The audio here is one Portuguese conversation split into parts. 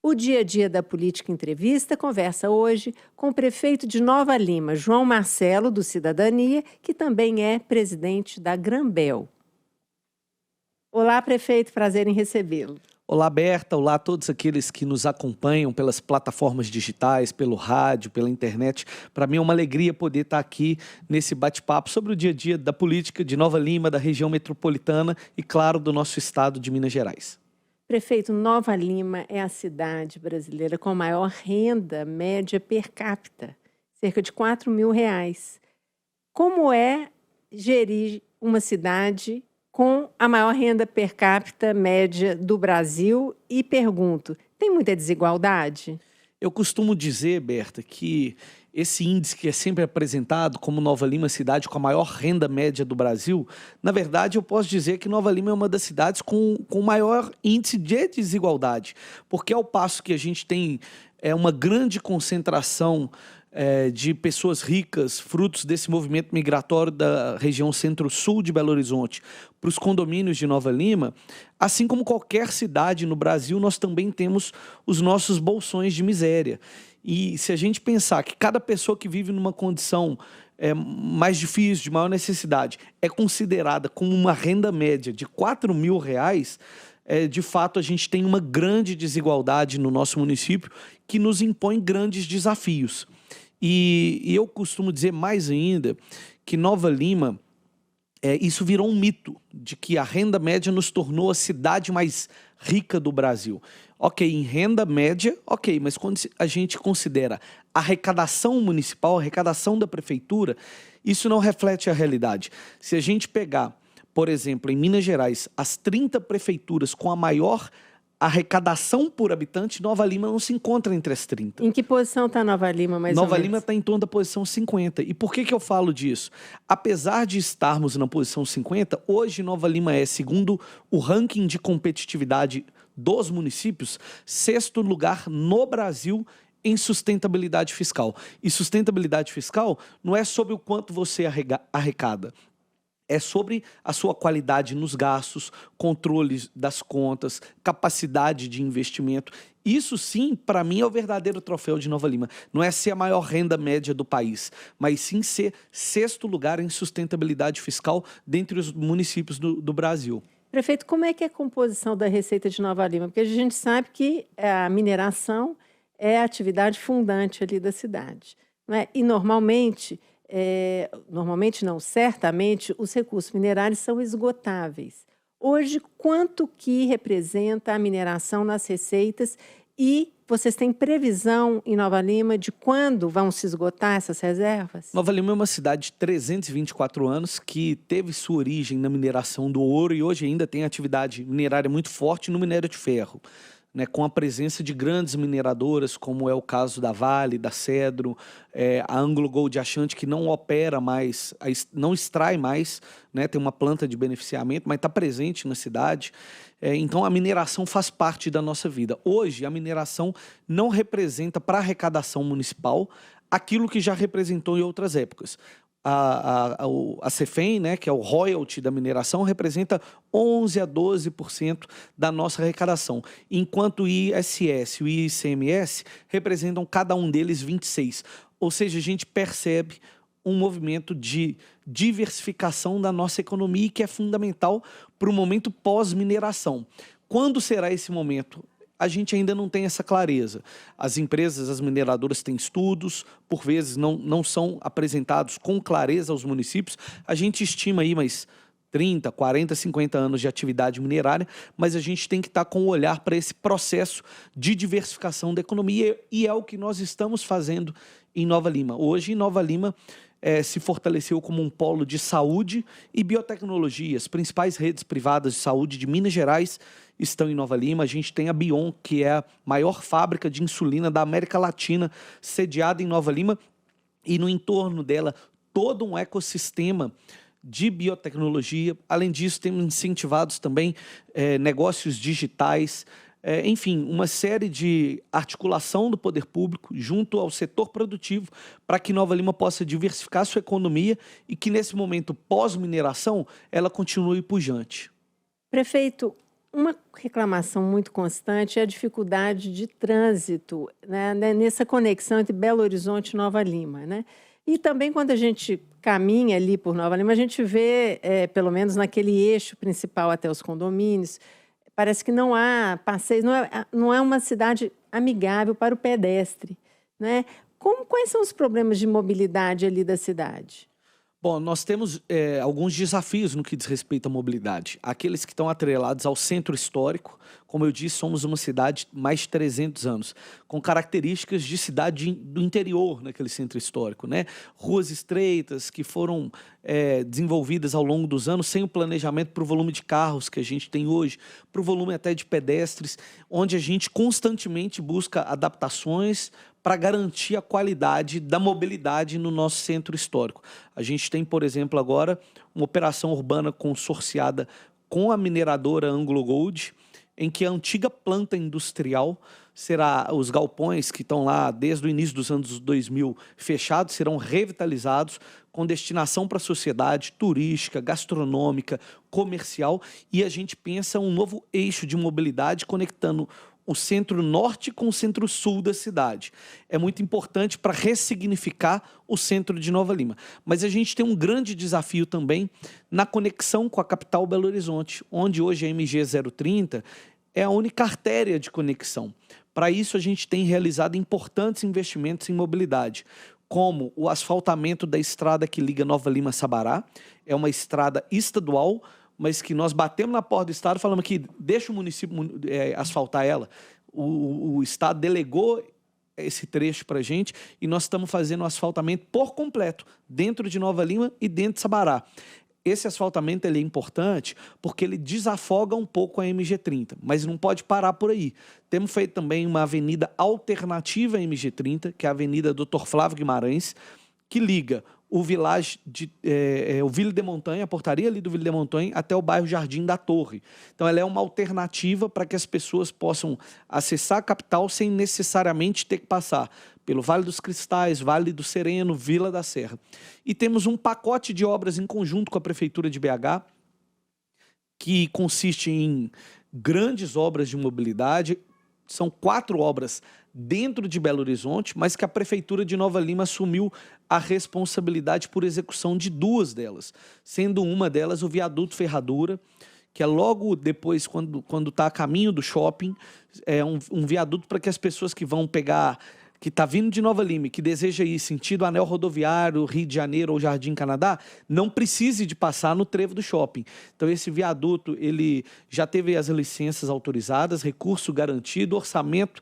O Dia a Dia da Política Entrevista conversa hoje com o prefeito de Nova Lima, João Marcelo, do Cidadania, que também é presidente da Granbel. Olá, prefeito, prazer em recebê-lo. Olá, Berta. Olá a todos aqueles que nos acompanham pelas plataformas digitais, pelo rádio, pela internet. Para mim é uma alegria poder estar aqui nesse bate-papo sobre o dia a dia da política de Nova Lima, da região metropolitana e, claro, do nosso estado de Minas Gerais. Prefeito, Nova Lima é a cidade brasileira com a maior renda média per capita, cerca de R$ 4.000. Como é gerir uma cidade com a maior renda per capita média do Brasil? E pergunto, tem muita desigualdade? Eu costumo dizer, Berta, que esse índice que é sempre apresentado como Nova Lima, cidade com a maior renda média do Brasil, na verdade eu posso dizer que Nova Lima é uma das cidades com o maior índice de desigualdade, porque ao passo que a gente tem uma grande concentração de pessoas ricas, frutos desse movimento migratório da região centro-sul de Belo Horizonte para os condomínios de Nova Lima, assim como qualquer cidade no Brasil, nós também temos os nossos bolsões de miséria. E se a gente pensar que cada pessoa que vive numa condição mais difícil, de maior necessidade, é considerada como uma renda média de R$ 4.000, de fato a gente tem uma grande desigualdade no nosso município que nos impõe grandes desafios. E eu costumo dizer mais ainda que Nova Lima, isso virou um mito, de que a renda média nos tornou a cidade mais rica do Brasil. Ok, em renda média, ok, mas quando a gente considera a arrecadação municipal, a arrecadação da prefeitura, isso não reflete a realidade. Se a gente pegar, por exemplo, em Minas Gerais, as 30 prefeituras com a maior arrecadação por habitante, Nova Lima não se encontra entre as 30. Em que posição está Nova Lima, mais ou menos? Nova Lima está em torno da posição 50. E por que eu falo disso? Apesar de estarmos na posição 50, hoje Nova Lima é, segundo o ranking de competitividade dos municípios, 6º lugar no Brasil em sustentabilidade fiscal. E sustentabilidade fiscal não é sobre o quanto você arrecada. É sobre a sua qualidade nos gastos, controle das contas, capacidade de investimento. Isso sim, para mim, é o verdadeiro troféu de Nova Lima. Não é ser a maior renda média do país, mas sim ser 6º lugar em sustentabilidade fiscal dentre os municípios do Brasil. Prefeito, como é que é a composição da receita de Nova Lima? Porque a gente sabe que a mineração é a atividade fundante ali da cidade, não é? E normalmente não, certamente, os recursos minerários são esgotáveis. Hoje, quanto que representa a mineração nas receitas e vocês têm previsão em Nova Lima de quando vão se esgotar essas reservas? Nova Lima é uma cidade de 324 anos que teve sua origem na mineração do ouro e hoje ainda tem atividade minerária muito forte no minério de ferro, né, com a presença de grandes mineradoras, como é o caso da Vale, da Cedro, a Anglo Gold Ashanti, que não opera mais, não extrai mais, né, tem uma planta de beneficiamento, mas está presente na cidade. Então a mineração faz parte da nossa vida. Hoje a mineração não representa para a arrecadação municipal aquilo que já representou em outras épocas. A CEFEM, né, que é o royalty da mineração, representa 11% a 12% da nossa arrecadação, enquanto o ISS e o ICMS representam cada um deles 26%. Ou seja, a gente percebe um movimento de diversificação da nossa economia que é fundamental para o momento pós-mineração. Quando será esse momento? A gente ainda não tem essa clareza. As empresas, as mineradoras têm estudos, por vezes não são apresentados com clareza aos municípios. A gente estima aí mais 30, 40, 50 anos de atividade minerária, mas a gente tem que estar com o olhar para esse processo de diversificação da economia e é o que nós estamos fazendo em Nova Lima. Hoje, em Nova Lima, se fortaleceu como um polo de saúde e biotecnologia. As principais redes privadas de saúde de Minas Gerais estão em Nova Lima. A gente tem a Bion, que é a maior fábrica de insulina da América Latina, sediada em Nova Lima, e no entorno dela todo um ecossistema de biotecnologia. Além disso, temos incentivados também negócios digitais, enfim, uma série de articulação do poder público junto ao setor produtivo para que Nova Lima possa diversificar sua economia e que nesse momento pós-mineração ela continue pujante. Prefeito, uma reclamação muito constante é a dificuldade de trânsito, né, nessa conexão entre Belo Horizonte e Nova Lima, né? E também quando a gente caminha ali por Nova Lima, a gente vê, pelo menos naquele eixo principal até os condomínios, parece que não há passeios, não é uma cidade amigável para o pedestre, né? Quais são os problemas de mobilidade ali da cidade? Bom, nós temos alguns desafios no que diz respeito à mobilidade. Aqueles que estão atrelados ao centro histórico. Como eu disse, somos uma cidade de mais de 300 anos, com características de cidade do interior naquele centro histórico, né? Ruas estreitas que foram desenvolvidas ao longo dos anos sem o planejamento para o volume de carros que a gente tem hoje, para o volume até de pedestres, onde a gente constantemente busca adaptações para garantir a qualidade da mobilidade no nosso centro histórico. A gente tem, por exemplo, agora uma operação urbana consorciada com a mineradora Anglo Gold, em que a antiga planta industrial será, os galpões que estão lá desde o início dos anos 2000 fechados, serão revitalizados com destinação para a sociedade turística, gastronômica, comercial, e a gente pensa um novo eixo de mobilidade conectando o centro-norte com o centro-sul da cidade. É muito importante para ressignificar o centro de Nova Lima. Mas a gente tem um grande desafio também na conexão com a capital Belo Horizonte, onde hoje a MG 030 é a única artéria de conexão. Para isso, a gente tem realizado importantes investimentos em mobilidade, como o asfaltamento da estrada que liga Nova Lima a Sabará. É uma estrada estadual, mas que nós batemos na porta do Estado, falamos que deixa o município asfaltar ela. O Estado delegou esse trecho para a gente e nós estamos fazendo o asfaltamento por completo, dentro de Nova Lima e dentro de Sabará. Esse asfaltamento ele é importante porque ele desafoga um pouco a MG30, mas não pode parar por aí. Temos feito também uma avenida alternativa à MG30, que é a Avenida Dr. Flávio Guimarães, que liga o o Ville de Montanha, a portaria ali do Ville de Montanha, até o bairro Jardim da Torre. Então, ela é uma alternativa para que as pessoas possam acessar a capital sem necessariamente ter que passar pelo Vale dos Cristais, Vale do Sereno, Vila da Serra. E temos um pacote de obras em conjunto com a Prefeitura de BH, que consiste em grandes obras de mobilidade. São 4 obras dentro de Belo Horizonte, mas que a Prefeitura de Nova Lima assumiu a responsabilidade por execução de 2 delas, sendo uma delas o Viaduto Ferradura, que é logo depois, quando está a caminho do shopping, é um viaduto para que as pessoas que vão pegar, que está vindo de Nova Lima, que deseja ir sentido anel rodoviário, Rio de Janeiro ou Jardim Canadá, não precise de passar no trevo do shopping. Então esse viaduto ele já teve as licenças autorizadas, recurso garantido, orçamento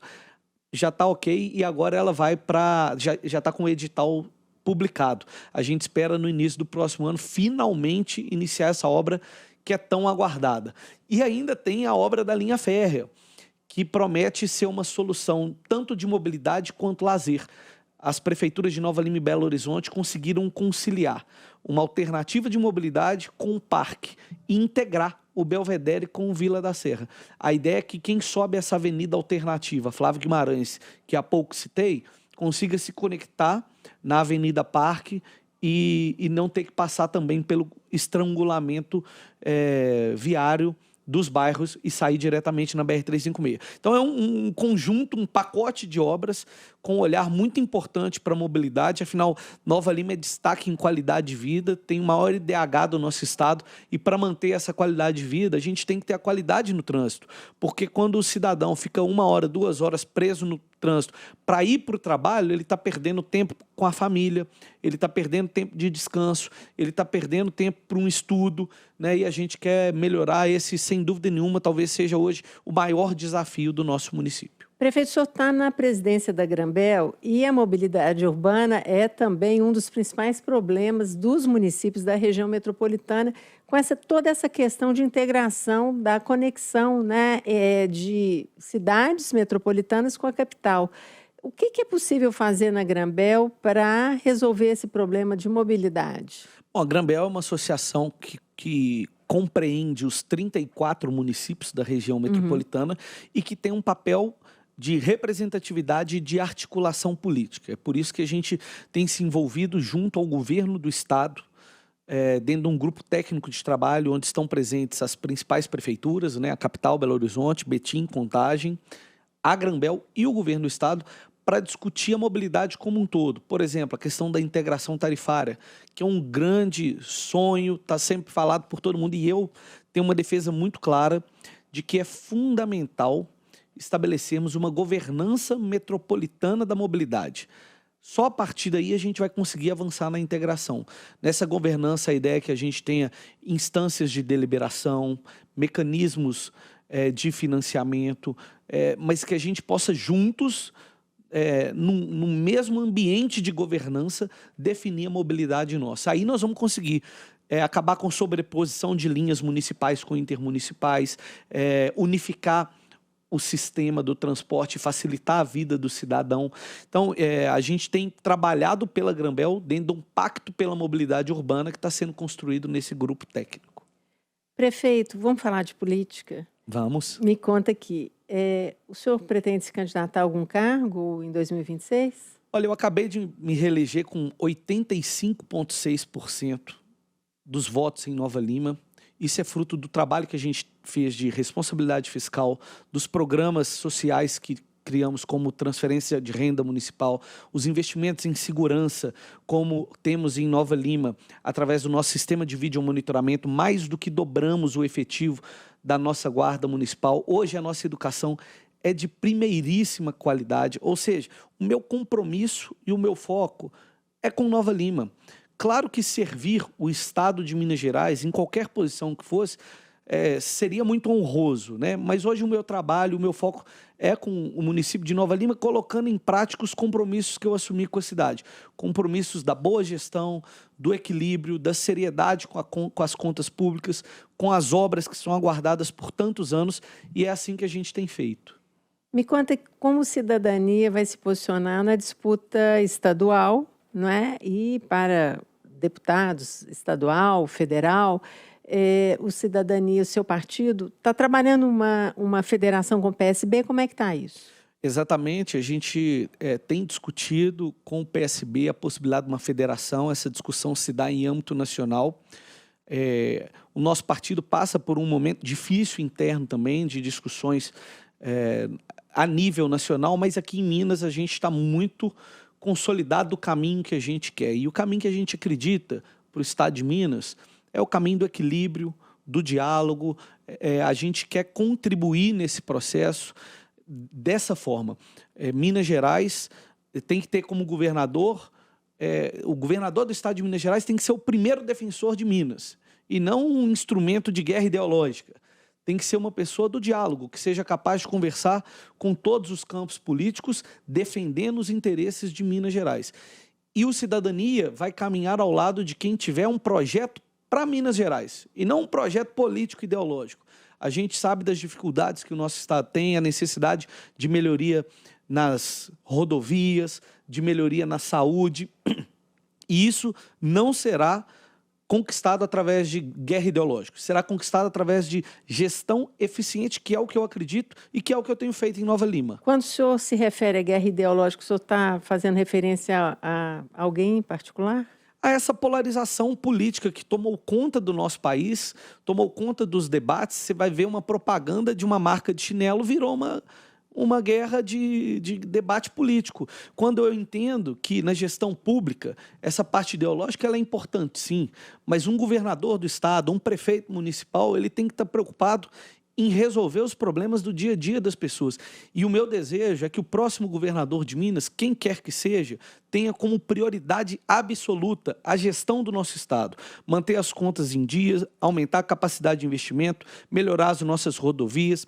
já está ok e agora ela vai para... já está com o edital publicado. A gente espera no início do próximo ano finalmente iniciar essa obra que é tão aguardada. E ainda tem a obra da linha férrea, que promete ser uma solução tanto de mobilidade quanto lazer. As prefeituras de Nova Lima e Belo Horizonte conseguiram conciliar uma alternativa de mobilidade com o parque e integrar o Belvedere com o Vila da Serra. A ideia é que quem sobe essa avenida alternativa, Flávio Guimarães, que há pouco citei, consiga se conectar na Avenida Parque e não ter que passar também pelo estrangulamento viário dos bairros e sair diretamente na BR-356. Então é um conjunto, um pacote de obras com um olhar muito importante para a mobilidade. Afinal, Nova Lima é destaque em qualidade de vida, tem o maior IDH do nosso estado e para manter essa qualidade de vida, a gente tem que ter a qualidade no trânsito, porque quando o cidadão fica 1 hora, 2 horas preso no trânsito para ir para o trabalho, ele está perdendo tempo com a família, ele está perdendo tempo de descanso, ele está perdendo tempo para um estudo, né? E a gente quer melhorar esse, sem dúvida nenhuma, talvez seja hoje o maior desafio do nosso município. Prefeito, o senhor está na presidência da Granbel e a mobilidade urbana é também um dos principais problemas dos municípios da região metropolitana, com toda essa questão de integração da conexão, né, de cidades metropolitanas com a capital. O que é possível fazer na Granbel para resolver esse problema de mobilidade? Bom, a Granbel é uma associação que compreende os 34 municípios da região metropolitana e que tem um papel de representatividade e de articulação política. É por isso que a gente tem se envolvido junto ao governo do Estado, dentro de um grupo técnico de trabalho onde estão presentes as principais prefeituras, né, a capital, Belo Horizonte, Betim, Contagem, a Granbel e o governo do estado, para discutir a mobilidade como um todo. Por exemplo, a questão da integração tarifária, que é um grande sonho, está sempre falado por todo mundo, e eu tenho uma defesa muito clara de que é fundamental estabelecermos uma governança metropolitana da mobilidade. Só a partir daí a gente vai conseguir avançar na integração. Nessa governança, a ideia é que a gente tenha instâncias de deliberação, mecanismos de financiamento, mas que a gente possa juntos, no mesmo ambiente de governança, definir a mobilidade nossa. Aí nós vamos conseguir acabar com sobreposição de linhas municipais com intermunicipais, unificar o sistema do transporte, facilitar a vida do cidadão. Então, a gente tem trabalhado pela Granbel dentro de um pacto pela mobilidade urbana que está sendo construído nesse grupo técnico. Prefeito, vamos falar de política? Vamos. Me conta aqui, o senhor pretende se candidatar a algum cargo em 2026? Olha, eu acabei de me reeleger com 85,6% dos votos em Nova Lima. Isso é fruto do trabalho que a gente fez de responsabilidade fiscal, dos programas sociais que criamos, como transferência de renda municipal, os investimentos em segurança, como temos em Nova Lima, através do nosso sistema de videomonitoramento, mais do que dobramos o efetivo da nossa guarda municipal. Hoje a nossa educação é de primeiríssima qualidade, ou seja, o meu compromisso e o meu foco é com Nova Lima. Claro que servir o estado de Minas Gerais, em qualquer posição que fosse, seria muito honroso, né? Mas hoje o meu trabalho, o meu foco é com o município de Nova Lima, colocando em prática os compromissos que eu assumi com a cidade. Compromissos da boa gestão, do equilíbrio, da seriedade com as contas públicas, com as obras que são aguardadas por tantos anos, e é assim que a gente tem feito. Me conta como Cidadania vai se posicionar na disputa estadual, não é? E para deputados estadual, federal, o Cidadania, o seu partido, está trabalhando uma federação com o PSB, como é que está isso? Exatamente, a gente tem discutido com o PSB a possibilidade de uma federação, essa discussão se dá em âmbito nacional. O nosso partido passa por um momento difícil interno também, de discussões a nível nacional, mas aqui em Minas a gente está muito consolidado o caminho que a gente quer. E o caminho que a gente acredita para o estado de Minas é o caminho do equilíbrio, do diálogo. A gente quer contribuir nesse processo dessa forma. Minas Gerais tem que ter como governador, o governador do estado de Minas Gerais tem que ser o primeiro defensor de Minas, e não um instrumento de guerra ideológica. Tem que ser uma pessoa do diálogo, que seja capaz de conversar com todos os campos políticos, defendendo os interesses de Minas Gerais. E o Cidadania vai caminhar ao lado de quem tiver um projeto para Minas Gerais, e não um projeto político ideológico. A gente sabe das dificuldades que o nosso estado tem, a necessidade de melhoria nas rodovias, de melhoria na saúde, e isso não será conquistado através de guerra ideológica, será conquistado através de gestão eficiente, que é o que eu acredito e que é o que eu tenho feito em Nova Lima. Quando o senhor se refere à guerra ideológica, o senhor está fazendo referência a alguém em particular? A essa polarização política que tomou conta do nosso país, tomou conta dos debates. Você vai ver uma propaganda de uma marca de chinelo, virou uma guerra de debate político. Quando eu entendo que na gestão pública essa parte ideológica ela é importante, sim, mas um governador do estado, um prefeito municipal, ele tem que estar preocupado em resolver os problemas do dia a dia das pessoas. E o meu desejo é que o próximo governador de Minas, quem quer que seja, tenha como prioridade absoluta a gestão do nosso estado, manter as contas em dia, aumentar a capacidade de investimento, melhorar as nossas rodovias,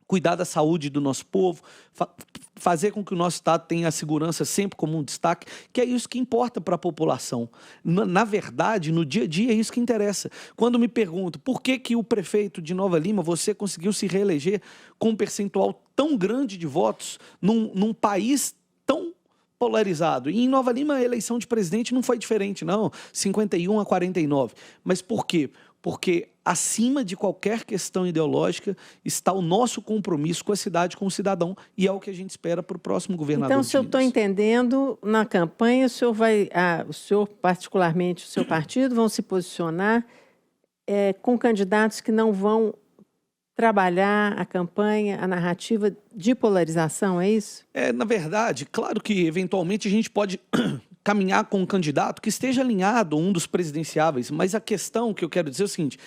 cuidar da saúde do nosso povo, fazer com que o nosso estado tenha a segurança sempre como um destaque, que é isso que importa para a população. Na verdade, no dia a dia, é isso que interessa. Quando me pergunto por que o prefeito de Nova Lima, você conseguiu se reeleger com um percentual tão grande de votos num país tão polarizado. E em Nova Lima, a eleição de presidente não foi diferente, não, 51 a 49. Mas por quê? porque acima de qualquer questão ideológica está o nosso compromisso com a cidade, com o cidadão, e é o que a gente espera para o próximo governador. Então, se eu estou entendendo, na campanha, o senhor, particularmente, o seu partido, vão se posicionar com candidatos que não vão trabalhar a campanha, a narrativa de polarização, é isso? Na verdade, claro que, eventualmente, a gente pode caminhar com um candidato que esteja alinhado a um dos presidenciáveis, mas a questão que eu quero dizer é o seguinte,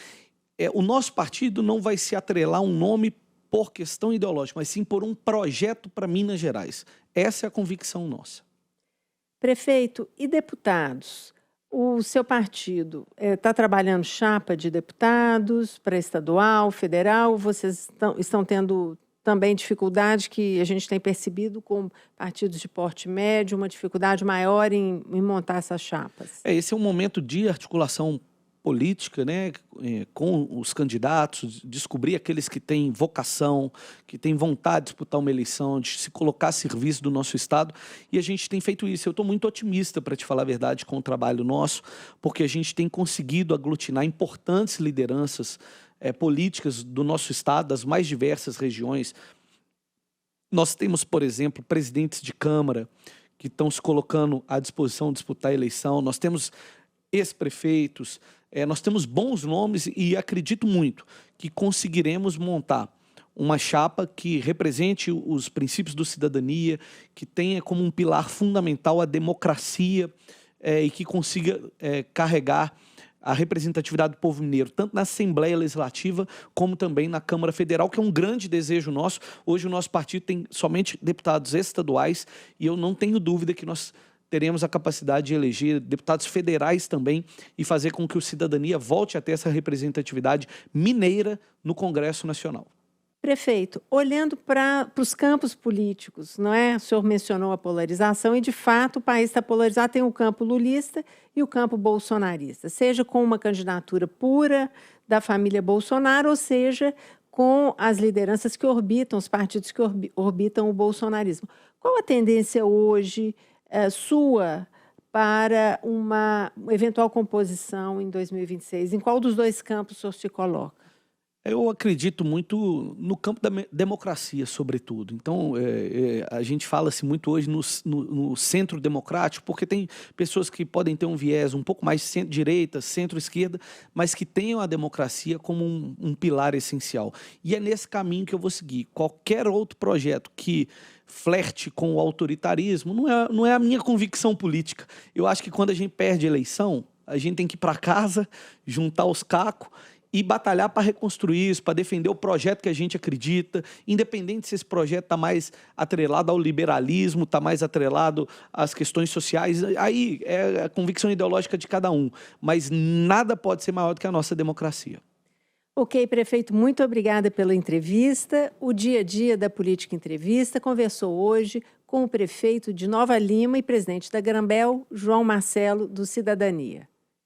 o nosso partido não vai se atrelar a um nome por questão ideológica, mas sim por um projeto para Minas Gerais. Essa é a convicção nossa. Prefeito, e deputados? O seu partido está trabalhando chapa de deputados para estadual, federal? Vocês estão tendo também dificuldade que a gente tem percebido com partidos de porte médio, uma dificuldade maior em montar essas chapas? Esse é um momento de articulação política, né, com os candidatos, descobrir aqueles que têm vocação, que têm vontade de disputar uma eleição, de se colocar a serviço do nosso Estado, e a gente tem feito isso. Eu estou muito otimista, para te falar a verdade, com o trabalho nosso, porque a gente tem conseguido aglutinar importantes lideranças políticas do nosso Estado, das mais diversas regiões. Nós temos, por exemplo, presidentes de Câmara que estão se colocando à disposição de disputar a eleição, nós temos ex-prefeitos, nós temos bons nomes e acredito muito que conseguiremos montar uma chapa que represente os princípios da cidadania, que tenha como um pilar fundamental a democracia e que consiga carregar a representatividade do povo mineiro, tanto na Assembleia Legislativa como também na Câmara Federal, que é um grande desejo nosso. Hoje o nosso partido tem somente deputados estaduais e eu não tenho dúvida que nós teremos a capacidade de eleger deputados federais também e fazer com que o cidadania volte a ter essa representatividade mineira no Congresso Nacional. Prefeito, olhando para os campos políticos, não é? O senhor mencionou a polarização e, de fato, o país está polarizado, tem o campo lulista e o campo bolsonarista, seja com uma candidatura pura da família Bolsonaro, ou seja, com as lideranças que orbitam, os partidos que orbitam o bolsonarismo. Qual a tendência hoje sua para uma eventual composição em 2026? Em qual dos dois campos o senhor se coloca? Eu acredito muito no campo da democracia, sobretudo. Então, a gente fala-se muito hoje no centro democrático, porque tem pessoas que podem ter um viés um pouco mais centro-direita, centro-esquerda, mas que tenham a democracia como um pilar essencial. E é nesse caminho que eu vou seguir. Qualquer outro projeto que flerte com o autoritarismo não é a minha convicção política. Eu acho que quando a gente perde a eleição, a gente tem que ir para casa, juntar os cacos e batalhar para reconstruir isso, para defender o projeto que a gente acredita, independente se esse projeto está mais atrelado ao liberalismo, está mais atrelado às questões sociais, aí é a convicção ideológica de cada um, mas nada pode ser maior do que a nossa democracia. Ok, prefeito, muito obrigada pela entrevista. O Dia a Dia da Política Entrevista conversou hoje com o prefeito de Nova Lima e presidente da Grambel, João Marcelo, do Cidadania.